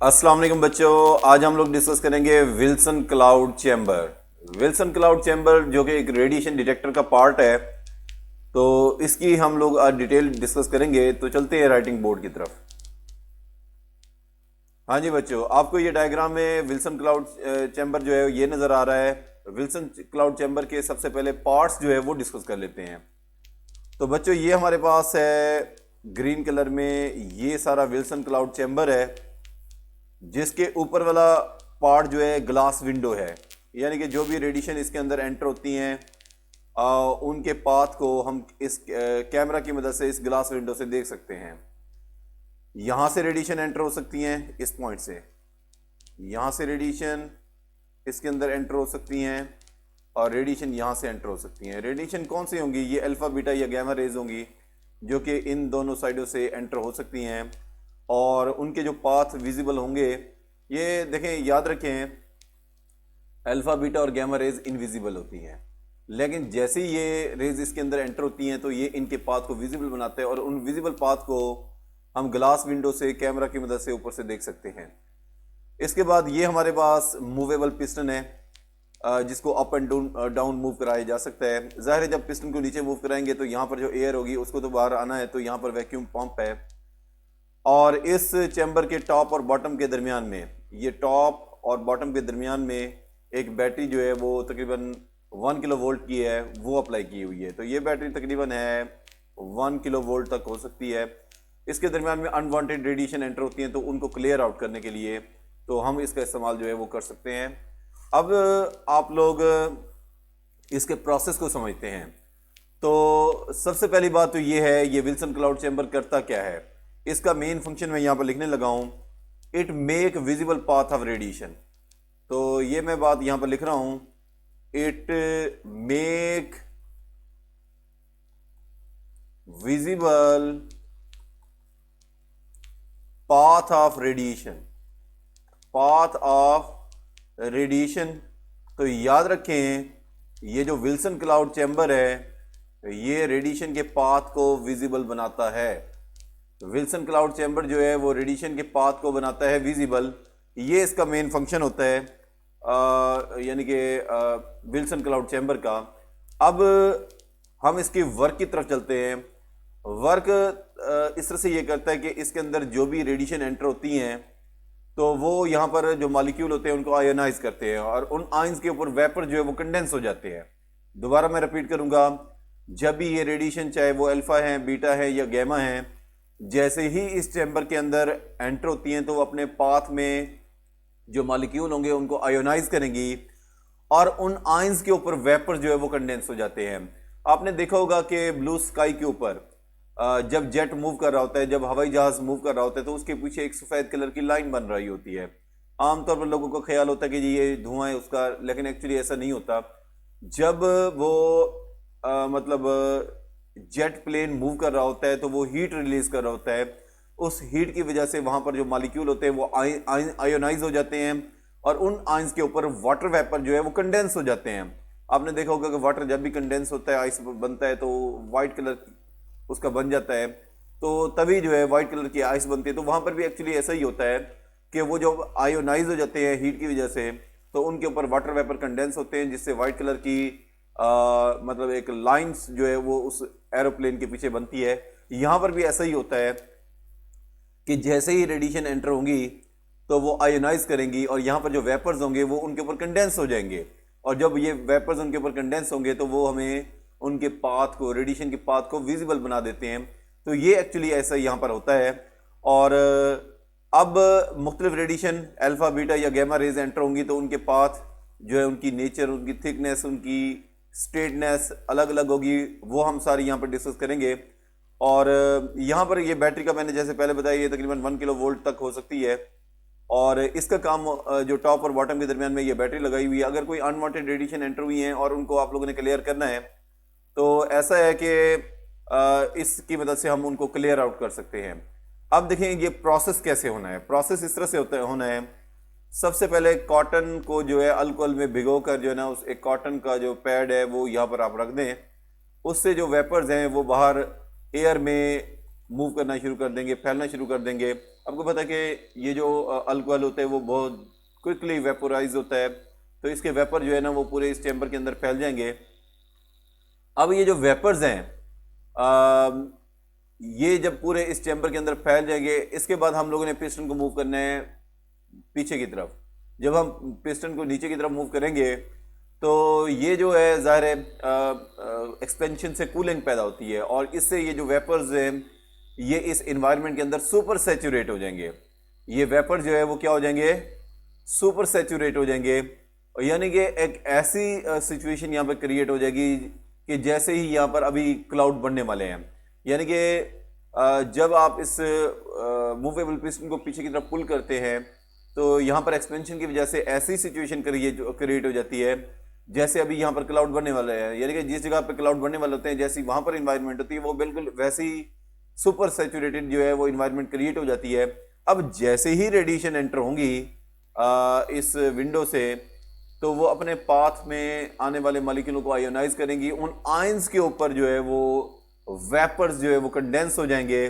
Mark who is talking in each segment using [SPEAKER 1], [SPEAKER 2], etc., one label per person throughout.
[SPEAKER 1] अस्सलाम वालेकुम बच्चों, आज हम लोग डिस्कस करेंगे Wilson cloud chamber. Wilson cloud chamber जो कि एक रेडिएशन डिटेक्टर का पार्ट है, तो इसकी हम लोग आज डिटेल डिस्कस करेंगे। तो चलते हैं राइटिंग बोर्ड की तरफ। हाँ जी बच्चों, आपको ये डायग्राम में विल्सन क्लाउड चैम्बर जो है ये नज़र आ रहा है। विल्सन क्लाउड चैम्बर के सबसे पहले पार्ट्स जो है वो डिस्कस कर लेते हैं। तो बच्चों ये हमारे पास है ग्रीन कलर में, ये सारा विल्सन क्लाउड चैम्बर है, जिसके ऊपर वाला पार्ट जो है ग्लास विंडो है। यानी कि जो भी रेडिएशन इसके अंदर एंटर होती हैं उनके पाथ को हम इस कैमरा की मदद से इस ग्लास विंडो से देख सकते हैं। यहाँ से रेडिएशन एंटर हो सकती हैं, इस पॉइंट से यहाँ से रेडिएशन इसके अंदर एंटर हो सकती हैं, और रेडिएशन यहाँ से एंटर हो सकती हैं। रेडिएशन कौन सी होंगी? ये अल्फा बीटा या गैमा रेज होंगी, जो कि इन दोनों साइडों से एंटर हो सकती हैं, और उनके जो पाथ विजिबल होंगे, ये देखें, याद रखें, अल्फा बीटा और गैमा रेज इनविजिबल होती हैं, लेकिन जैसे ही ये रेज इसके अंदर एंटर होती हैं तो ये इनके पाथ को विजिबल बनाते हैं, और उन विजिबल पाथ को हम ग्लास विंडो से कैमरा की मदद से ऊपर से देख सकते हैं। इसके बाद ये हमारे पास मूवेबल पिस्टन है, जिसको अप एंड डाउन मूव कराया जा सकता है। जाहिर है, जब पिस्टन को नीचे मूव कराएंगे तो यहाँ पर जो एयर होगी उसको तो बाहर आना है, तो यहाँ पर वैक्यूम पंप है, और इस चैम्बर के टॉप और बॉटम के दरमियान में, ये टॉप और बॉटम के दरमियान में एक बैटरी जो है वो तकरीबन 1 किलो वोल्ट की है, वो अप्लाई की हुई है। तो ये बैटरी तकरीबन है 1 किलो वोल्ट तक हो सकती है। इसके दरमियान में अनवांटेड रेडिएशन एंटर होती हैं, तो उनको क्लियर आउट करने के लिए तो हम इसका इस्तेमाल जो है वो कर सकते हैं। अब आप लोग इसके प्रोसेस को समझते हैं। तो सबसे पहली बात तो ये है, ये विल्सन क्लाउड चैम्बर करता क्या है। इसका मेन फंक्शन मैं यहाँ पर लिखने लगा हूँ, it make visible path of radiation. तो ये मैं बात यहाँ पर लिख रहा हूँ, it make visible path of radiation, path of radiation. तो याद रखें, ये जो विल्सन क्लाउड चैम्बर है ये रेडिएशन के पाथ को विजिबल बनाता है। विल्सन क्लाउड चैम्बर जो है वो रेडिएशन के पाथ को बनाता है विजिबल, ये इसका मेन फंक्शन होता है, यानी कि विल्सन क्लाउड चैम्बर का। अब हम इसकी वर्क की तरफ चलते हैं। वर्क इस तरह से ये करता है कि इसके अंदर जो भी रेडिएशन एंटर होती हैं तो वो यहाँ पर जो मॉलिक्यूल होते हैं उनको आयोनाइज करते हैं, और उन आयंस के ऊपर वेपर जो है वो कंडेंस हो जाते हैं। दोबारा मैं रिपीट करूँगा, जब भी ये रेडिएशन, चाहे वो अल्फा है, बीटा है या गैमा है, जैसे ही इस चैम्बर के अंदर एंटर होती हैं तो वो अपने पाथ में जो मॉलिक्यूल होंगे उनको आयोनाइज करेंगी, और उन आयंस के ऊपर वेपर जो है वो कंडेंस हो जाते हैं। आपने देखा होगा कि ब्लू स्काई के ऊपर जब जेट मूव कर रहा होता है, जब हवाई जहाज मूव कर रहा होता है, तो उसके पीछे एक सफ़ेद कलर की लाइन बन रही होती है। आमतौर पर लोगों को ख्याल होता है कि जी ये धुआं है उसका, लेकिन एक्चुअली ऐसा नहीं होता। जब वो मतलब जेट प्लेन मूव कर रहा होता है तो वो हीट रिलीज कर रहा होता है। उस हीट की वजह से वहां पर जो मॉलिक्यूल होते हैं वो आयोनाइज हो जाते हैं, और उन आयंस के ऊपर वाटर वेपर जो है वो कंडेंस हो जाते हैं। आपने देखा होगा कि वाटर जब भी कंडेंस होता है, आइस बनता है, तो वाइट कलर उसका बन जाता है, तो तभी जो है वाइट कलर की आइस बनती है। तो वहां पर भी एक्चुअली ऐसा ही होता है कि वो जो आयोनाइज हो जाते हैं हीट की वजह से, तो उनके ऊपर वाटर वेपर कंडेंस होते हैं, जिससे वाइट कलर की मतलब एक लाइंस जो है वो उस एरोप्लेन के पीछे बनती है। यहां पर भी ऐसा ही होता है कि जैसे ही रेडिएशन एंटर होंगी तो वो आयोनाइज करेंगी, और यहाँ पर जो वेपर्स होंगे वो उनके ऊपर कंडेंस हो जाएंगे, और जब ये वेपर्स उनके ऊपर कंडेंस होंगे तो वो हमें उनके पाथ को, रेडिएशन के पाथ को विजिबल बना देते हैं। तो ये एक्चुअली ऐसा यहाँ पर होता है। और अब मुख्तलिफ रेडिएशन अल्फा बीटा या गैमा रेज एंटर होंगी तो उनके पाथ जो है, उनकी नेचर, उनकी थिकनेस, उनकी स्ट्रेटनेस अलग अलग होगी, वो हम सारी यहाँ पर डिस्कस करेंगे। और यहाँ पर ये बैटरी का मैंने जैसे पहले बताया, ये तकरीबन 1 किलो वोल्ट तक हो सकती है, और इसका काम जो टॉप और बॉटम के दरमियान में ये बैटरी लगाई हुई है। अगर कोई अनवांटेड रेडिएशन एंटर हुई है और उनको आप लोगों ने क्लियर करना है, तो ऐसा है कि इसकी मदद से हम उनको क्लियर आउट कर सकते हैं। अब देखें ये प्रोसेस कैसे होना है। प्रोसेस इस तरह से होना है, सबसे पहले कॉटन को जो है अल्कोहल में भिगो कर जो है ना, उस एक कॉटन का जो पैड है वो यहाँ पर आप रख दें। उससे जो वेपर्स हैं वो बाहर एयर में मूव करना शुरू कर देंगे, फैलना शुरू कर देंगे। आपको पता है कि ये जो अल्कोहल होता है वो बहुत क्विकली वेपोराइज होता है, तो इसके वेपर जो है ना वो पूरे इस चैम्बर के अंदर फैल जाएंगे। अब ये जो वेपर्स हैं ये जब पूरे इस चैम्बर के अंदर फैल जाएंगे, इसके बाद हम लोगों ने पिस्टन को मूव करना है पीछे की तरफ। जब हम पिस्टन को नीचे की तरफ मूव करेंगे तो ये जो है ज़ाहिर है एक्सपेंशन से कूलिंग पैदा होती है, और इससे ये जो वेपर्स हैं ये इस इन्वायरमेंट के अंदर सुपर सैचुरेट हो जाएंगे। ये वेपर जो है वो क्या हो जाएंगे, सुपर सैचुरेट हो जाएंगे, यानी कि एक ऐसी सिचुएशन यहाँ पर क्रिएट हो जाएगी कि जैसे ही यहाँ पर अभी क्लाउड बनने वाले हैं। यानी कि जब आप इस मूवेबल पिस्टन को पीछे की तरफ पुल करते हैं तो यहाँ पर एक्सपेंशन की वजह से ऐसी सिचुएशन क्रिएट हो जाती है जैसे अभी यहाँ पर क्लाउड बनने वाला है। यानी कि जिस जगह पर क्लाउड बनने वाले होते हैं जैसी वहाँ पर इन्वायरमेंट होती है वो बिल्कुल वैसी सुपर सैचुरेटेड जो है वो इन्वायरमेंट क्रिएट हो जाती है। अब जैसे ही रेडिएशन एंटर होंगी इस विंडो से तो वो अपने पाथ में आने वाले मॉलिक्यूलों को आयोनाइज करेंगी। उन आयंस के ऊपर जो है वो वेपर्स जो है वो कंडेंस हो जाएंगे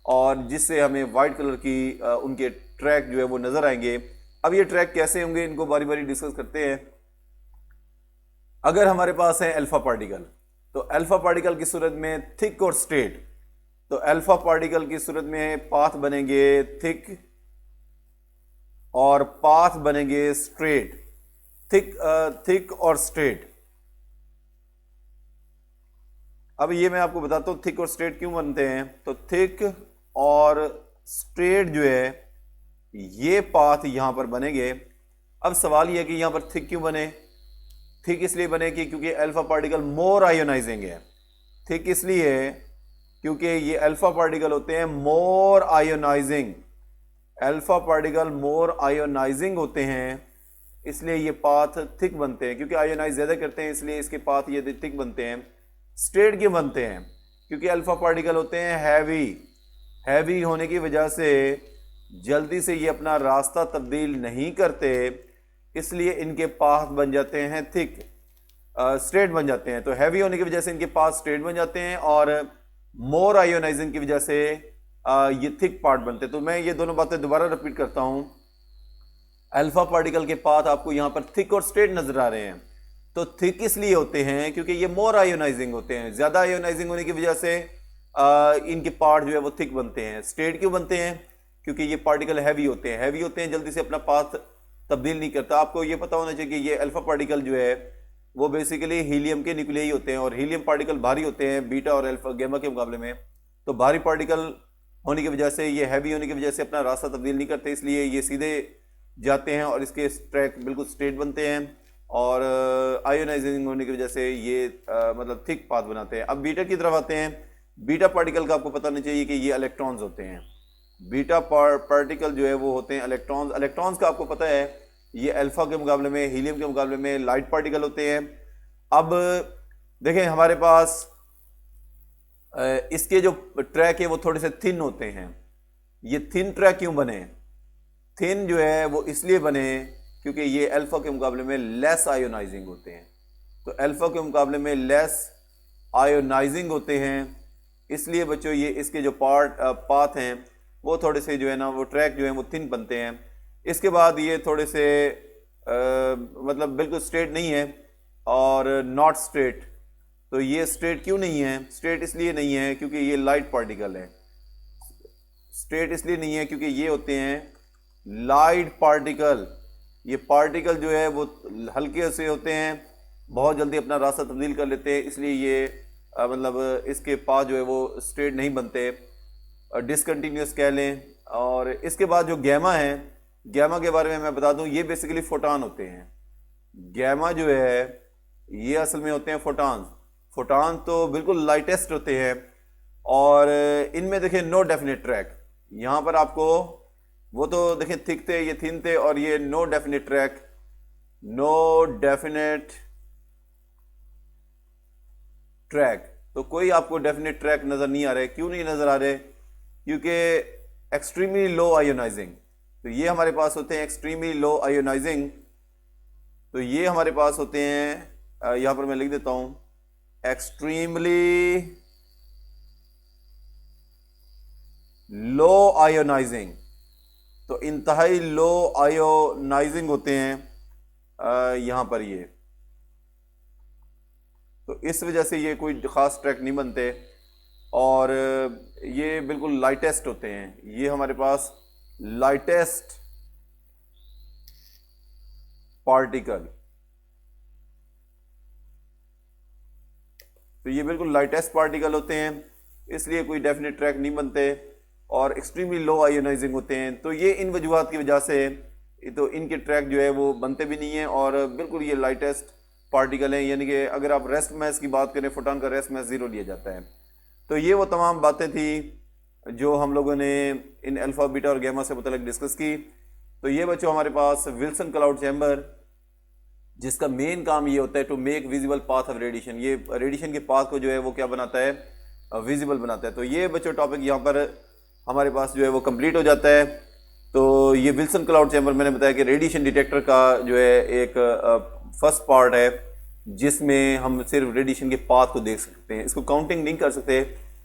[SPEAKER 1] और जिससे हमें वाइट कलर की उनके ट्रैक जो है वो नजर आएंगे। अब ये ट्रैक कैसे होंगे इनको बारी बारी डिस्कस करते हैं। अगर हमारे पास है अल्फा पार्टिकल, तो अल्फा पार्टिकल की सूरत में थिक और स्ट्रेट, तो अल्फा पार्टिकल की सूरत में पाथ बनेंगे थिक और पाथ बनेंगे स्ट्रेट। थिक और स्ट्रेट। अब ये मैं आपको बताता हूं थिक और स्ट्रेट क्यों बनते हैं। तो थिक और स्ट्रेट जो है ये पाथ यहां पर बनेंगे। अब सवाल यह है कि यहां पर थिक क्यों बने। थिक इसलिए बने कि क्योंकि अल्फा पार्टिकल मोर आयोनाइजिंग है। थिक इसलिए क्योंकि ये अल्फा पार्टिकल होते हैं मोर आयोनाइजिंग। अल्फा पार्टिकल मोर आयोनाइजिंग होते हैं इसलिए ये पाथ थिक बनते हैं, क्योंकि आयोनाइज ज्यादा करते हैं इसलिए इसके पाथ ये थिक बनते हैं। स्ट्रेट क्यों बनते हैं, क्योंकि अल्फा पार्टिकल होते हैं हैवी। हैवी होने की वजह से जल्दी से ये अपना रास्ता तब्दील नहीं करते, इसलिए इनके पाथ बन जाते हैं थिक, स्ट्रेट बन जाते हैं। तो हैवी होने की वजह से इनके पाथ स्ट्रेट बन जाते हैं और मोर आयोनाइजिंग की वजह से ये थिक पार्ट बनते हैं। तो मैं ये दोनों बातें दोबारा रिपीट करता हूं। अल्फा पार्टिकल के पाथ आपको यहां पर थिक और स्ट्रेट नजर आ रहे हैं। तो थिक इसलिए होते हैं क्योंकि ये मोर आयोनाइजिंग होते हैं, ज्यादा आयोनाइजिंग होने की वजह से इनके पार्ट जो है वो थिक बनते हैं। स्ट्रेट क्यों बनते हैं, क्योंकि ये पार्टिकल हैवी होते हैं। हैवी होते हैं जल्दी से अपना पाथ तब्दील नहीं करता। आपको ये पता होना चाहिए कि ये अल्फा पार्टिकल जो है वो बेसिकली हीलियम के न्यूक्लियाई होते हैं, और हीलियम पार्टिकल भारी होते हैं बीटा और अल्फा गैमा के मुकाबले में। तो भारी पार्टिकल होने की वजह से, ये हैवी होने की वजह से अपना रास्ता तब्दील नहीं करते, इसलिए ये सीधे जाते हैं और इसके ट्रैक बिल्कुल स्ट्रेट बनते हैं। और आयोनाइजिंग होने की वजह से ये मतलब थिक पाथ बनाते हैं। अब बीटा की तरफ आते हैं। बीटा पार्टिकल का आपको पता होना चाहिए कि ये इलेक्ट्रॉन्स होते हैं। बीटा पार्टिकल जो है वो होते हैं इलेक्ट्रॉन्स। इलेक्ट्रॉन्स का आपको पता है ये अल्फा के मुकाबले में, हीलियम के मुकाबले में लाइट पार्टिकल होते हैं। अब देखें हमारे पास इसके जो ट्रैक है वो थोड़े से थिन होते हैं। ये थिन ट्रैक क्यों बने, थिन जो है वो इसलिए बने क्योंकि ये अल्फा के मुकाबले में लेस आयोनाइजिंग होते हैं। तो अल्फा के मुकाबले में लेस आयोनाइजिंग होते हैं, इसलिए बच्चों ये इसके जो पाथ हैं वो थोड़े से जो है ना वो ट्रैक जो है वो थिन बनते हैं। इसके बाद ये थोड़े से मतलब बिल्कुल स्ट्रेट नहीं है और नॉट स्ट्रेट। तो ये स्ट्रेट क्यों नहीं है, स्ट्रेट इसलिए नहीं है क्योंकि ये लाइट पार्टिकल है। स्ट्रेट इसलिए नहीं है क्योंकि ये होते हैं लाइट पार्टिकल। ये पार्टिकल जो है वो हल्के से होते हैं, बहुत जल्दी अपना रास्ता तब्दील कर लेते हैं, इसलिए ये मतलब इसके पाथ जो है वो स्ट्रेट नहीं बनते, डिसकंटिन्यूस कह लें। और इसके बाद जो गैमा है, गैमा के बारे में मैं बता दूं, ये बेसिकली फोटान होते हैं। गैमा जो है ये असल में होते हैं फोटान। फोटान तो बिल्कुल लाइटेस्ट होते हैं और इनमें देखें नो डेफिनेट ट्रैक। यहाँ पर आपको वो तो देखें थिक थे, ये थिन थे, और ये no definite track, no definite track. तो कोई आपको डेफिनेट ट्रैक नजर नहीं आ रहे। क्यों नहीं नजर आ रहे, क्योंकि एक्सट्रीमली लो आयोनाइजिंग। तो ये हमारे पास होते हैं एक्सट्रीमली लो आयोनाइजिंग। तो ये हमारे पास होते हैं, यहां पर मैं लिख देता हूं, एक्सट्रीमली लो आयोनाइजिंग। तो इंतहाई लो आयोनाइजिंग होते हैं यहाँ पर ये, तो इस वजह से ये कोई ख़ास ट्रैक नहीं बनते और ये बिल्कुल लाइटेस्ट होते हैं। ये हमारे पास लाइटेस्ट पार्टिकल, तो ये बिल्कुल लाइटेस्ट पार्टिकल होते हैं, इसलिए कोई डेफिनेट ट्रैक नहीं बनते और एक्सट्रीमली लो आयोनाइजिंग होते हैं। तो ये इन वजूहात की वजह से तो इनके ट्रैक जो है वो बनते भी नहीं हैं और बिल्कुल ये लाइटेस्ट पार्टिकल हैं। यानी कि अगर आप रेस्ट मैस की बात करें, फोटॉन का रेस्ट मैस 0 लिया जाता है। तो ये वो तमाम बातें थी जो हम लोगों ने इन अल्फा बीटा और गैमा से मुतल्लिक डिस्कस की। तो ये बच्चों हमारे पास विल्सन क्लाउड चैम्बर, जिसका मेन काम ये होता है to make visible path of radiation. ये रेडिएशन के पाथ को जो है वो क्या बनाता है, विजिबल बनाता है। तो ये बच्चों टॉपिक यहाँ पर हमारे पास जो है वो कंप्लीट हो जाता है। तो ये विल्सन क्लाउड चैम्बर मैंने बताया कि रेडिएशन डिटेक्टर का जो है एक फर्स्ट पार्ट है जिसमें हम सिर्फ रेडिएशन के पाथ को देख सकते हैं, इसको काउंटिंग नहीं कर सकते,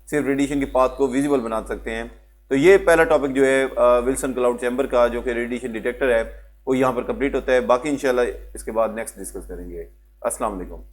[SPEAKER 1] सिर्फ रेडिएशन के पाथ को विजिबल बना सकते हैं। तो ये पहला टॉपिक जो है विल्सन क्लाउड चैम्बर का जो कि रेडिएशन डिटेक्टर है वो यहाँ पर कंप्लीट होता है। बाकी इंशाल्लाह इसके बाद नेक्स्ट डिस्कस करेंगे। अस्सलाम वालेकुम।